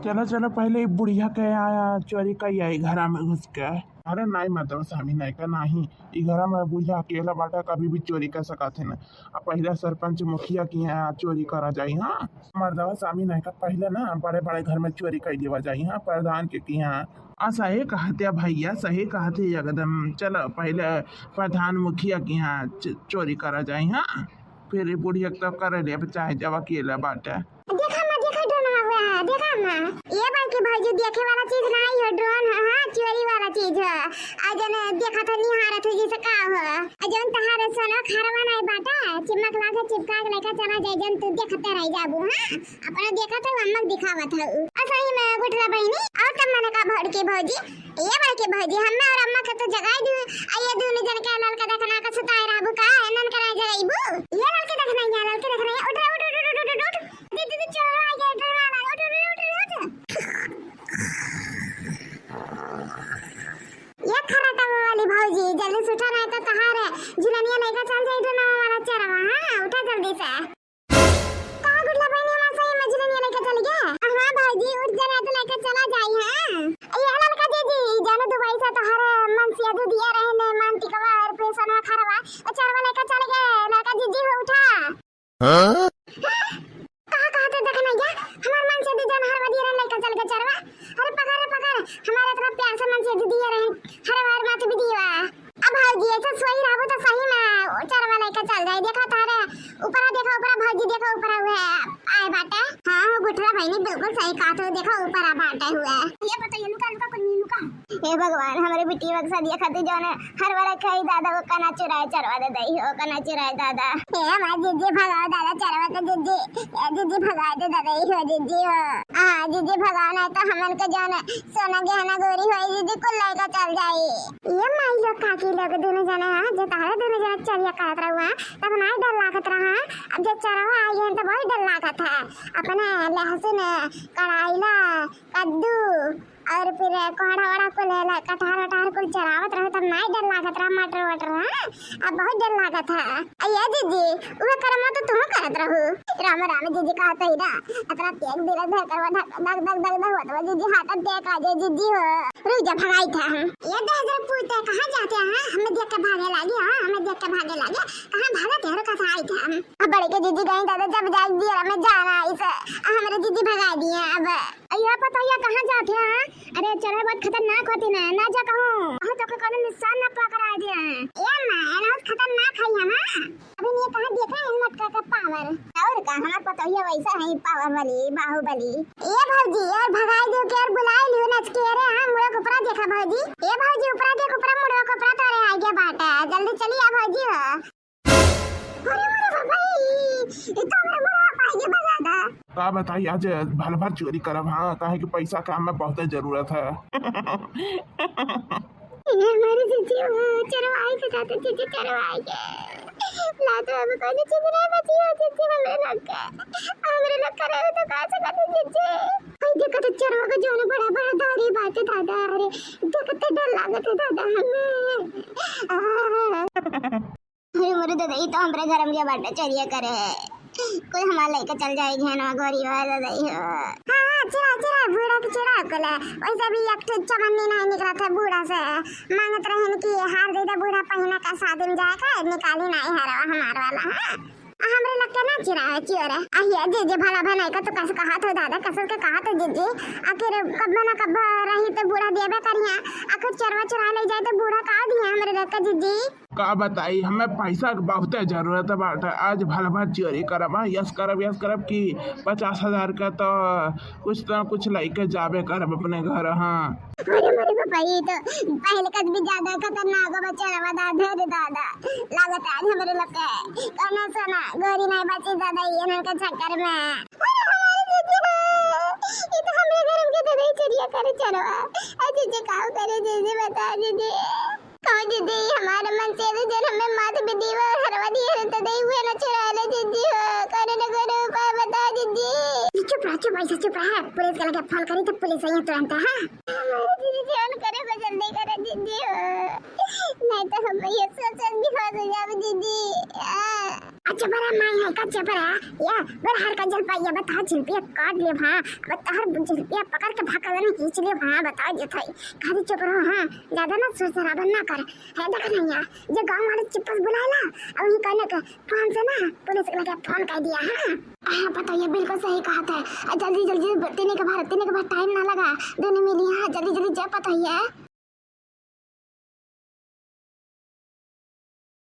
चलो चलो पहले ई बुढ़िया के आया चोरी कई आई घरा में घुस के। अरे नहीं मतलब स्वामी नहीं का नहीं ई घरा में बुढ़िया अकेला बाटा कभी भी चोरी कर सकत है ना। अब पहले सरपंच मुखिया की यहाँ चोरी करा जाई। हाँ मर्दवा स्वामी नहीं का पहले ना बड़े बड़े घर में चोरी कर देवा जाई। हाँ प्रधान के यहाँ सही कहते भैया सही कहते एकदम। चलो पहले प्रधान मुखिया की यहाँ चोरी करा जाई। हाँ फिर बुढ़िया तो कर ले चाहे जब अकेला बाटे। देखा ना ये बार के भाई देखे वाला चीज नहीं है ड्रोन है। हाँ चोरी वाला चीज है। अजन देखा था निहारत है जैसे का है अजन तहारे सोना खरवा नहीं बाटा चिमक लाके चिपका के लेकर चला जाए जन तू देखते रह जाबू। हाँ अपना देखा था अम्मा दिखावत है असही में गुटला बहनी और तब मैंने कहा भड़ के भौजी ये बार के भौजी हम्मे और अम्मा के तो जगाई दू आइए दोनों जन के लाल का देखना का सुताई रहबू का नन करा जगाईबू ये लाल के देखना है लाल के देखना है उठ दीदी चलो आ गया ड्रोन वाला ये खराटा वाली भौजी जल्दी से उठा नहीं तो तहारे झुलनिया नहीं का चल जाए ड्रोन वाला चरवा। हाँ उठा जल्दी से कहां गुडला बहनी हमारा सही में झुलनिया लेके चल गया। हां भौजी उठ जरा तो लेके चला जाई। हां ये लड़का दीदी जानो दुबई से तहारे मन से दू दिया रहे ने मन टिकवा और पैसा ना खरवा और चरवा लेके चल गए लड़का दीदी हो उठा। हां कहां तो देखना गया हमार मन से दी जान हरवा दिया लेके चल के चरवा। अरे पकड़ हमारे तरफ प्यार से मन से दिया रहे हर बार मत भी दिया। अब भौजी ऐसा सोई रहबो तो सही में चरवा लेके चल जाए। देखा तारे ऊपर देखा ऊपर भौजी देखा ऊपर हुए आए बाटे। हां गुठरा भाई ने बिल्कुल सही कहा तो देखा ऊपर आ बाटे हुए ये बताइए लुका लुका कोई नहीं लुका। हे भगवान हमारे बेटी वक्सा दिया खाते जो ने हर बार खाई दादा को कना चुराए चरवा दे दई हो कना चुराए दादा हे हमारे जीजी भगाओ दादा चरवा के जीजी भगा दे दादा ही हो जीजी हो। हां जीजी भगाना तो हमन के जाने सोना गहना गोरी होई दीदी को लेकर चल जाई। ये माई लोग काकी लोग दोनों जने हां जो तारे दोनों जने चलिया करत रहुआ तब नहीं डर लागत रहा। अब जब चरवा आई है तो बहुत डर लागत है। अपने लहसुन कढ़ाईला कद्दू और फिर कोहड़ा वड़ा को ले कटहर वटहर को चरावत रहो तब नहीं डर लागत रहा मटर वटर। अब बहुत डर लागत है। अये दीदी वो करम तो तुम करत रहू राम राम दीदी कहा तो ही ना अतरा तेग दिला धर करवा दग दग दग दग होत दीदी हाथ देख आ जाए दीदी हो रुक जा भगाई था हम ये दे पूछते कहां जाते हैं हमें देख के भागे लागे। हां हमें देख के भागे लागे कहां भागत है कहां आई थे हम। अब बड़े के दीदी गई दादा जब जाग दिया हमें जाना इसे हमारे दीदी भगा दिए। अब अया पता है कहां जाते हैं। अरे चढ़े बहुत खतरनाक होती ना जा कहूं हम तो कोनो निशान ना पकड़ा दिए ये ना खतरनाक है ना। अभी ये कहां देखा है मटका का पावर और कहां पता है वैसा है पावर वाली बाहुबली। ये भौजी यार भगाई दो के यार बुलाई लियो नच के रे। हां मुड़ा को ऊपर देखा भौजी ये भौजी ऊपर देख ऊपर मुड़ा को ऊपर तो रे आ गया बाटा जल्दी चली आ भौजी हो। अरे मेरे भाई ये तो मेरे मुड़ा पाएगी बजादा का बताइए आज भल भर चोरी करब। हाँ कहे कि पैसा का हमें बहुत जरूरत है। ये हमारी जीजी चरवाई के साथ जीजी चरवाई के ला तो अब कोई चीज नहीं बची है जीजी हमरे लग करे तो का सकते जीजी। भाई देखो तो चरवा को जो बड़ा बड़ा दाढ़ी बात दादा अरे देखते डर लागत है दादा हमें। अरे मोरे दादा ये तो हमरे घर में बाटा चोरिया करे कोई हमारा लेके चल जाएगी ना गोरी वाला दई हो। हां चिरा बूढ़ा के चिरा कोला वैसे भी एक चमन्नी नहीं निकला था बूढ़ा से मांगत रहन कि हार दे दे बूढ़ा पहिना का शादी में जाए का निकाली नहीं हरवा हमार वाला। हां हमरे लगता ना चिरा है चिरा आहिया जीजी भला बनाई का तो कैसे कहा तो दादा कसर के कहा तो जीजी आखिर कब ना कब रही तो बूढ़ा देबे करिया आखिर चरवा चुरा ले जाए तो बूढ़ा का दिया हमरे लड़का जीजी का बताई हमें पैसा के बहुत जरूरत है। आज भल भर चोरी करब यस करब कि 50,000 का तो कुछ लेके जाबे करब अपने घर। हाँ अरे मेरे पापा ये तो पहले कद भी ज्यादा खतरनाक हो बच्चा रवा दादा रे दादा लागत आज हमरे लगे कहना सुना गोरी नहीं बची दादा ये नन के चक्कर में ये तो हमरे घर में दादा चोरिया करे चरवा आज जी काऊ करे दीदी बता दीदी कौन दीदी हमारे मन से भी जन हमें माथ पे दीवा हरवा दिए तो दे हुए ना चुरा ले दीदी करे ना करे उपाय बता दीदी। चुप रहा पुलिस का लगा फोन करी तो पुलिस आई तुरंत। हां हमारे दीदी जान करे को जल्दी करे दीदी नहीं तो हम ये सोच भी हो जाए दीदी। अच्छा बड़ा माई है कच्चे पर या बरहर का जल पाइया बता जलपिया काट ले हां बता जलपिया पकड़ के भाकर में खींच ले हां बता जे थाई खाली चुप रहो हां ज्यादा ना सोच शराबन ना कर है देख नहीं जे गांव वाले चिपस बुलाला और ये कहने के फोन से ना पुलिस के लगे फोन कर दिया हां पता ये बिल्कुल सही कहा था जल्दी जल्दी तेने के बाद टाइम ना लगा दोनों मिली हां जल्दी जल्दी जा पता है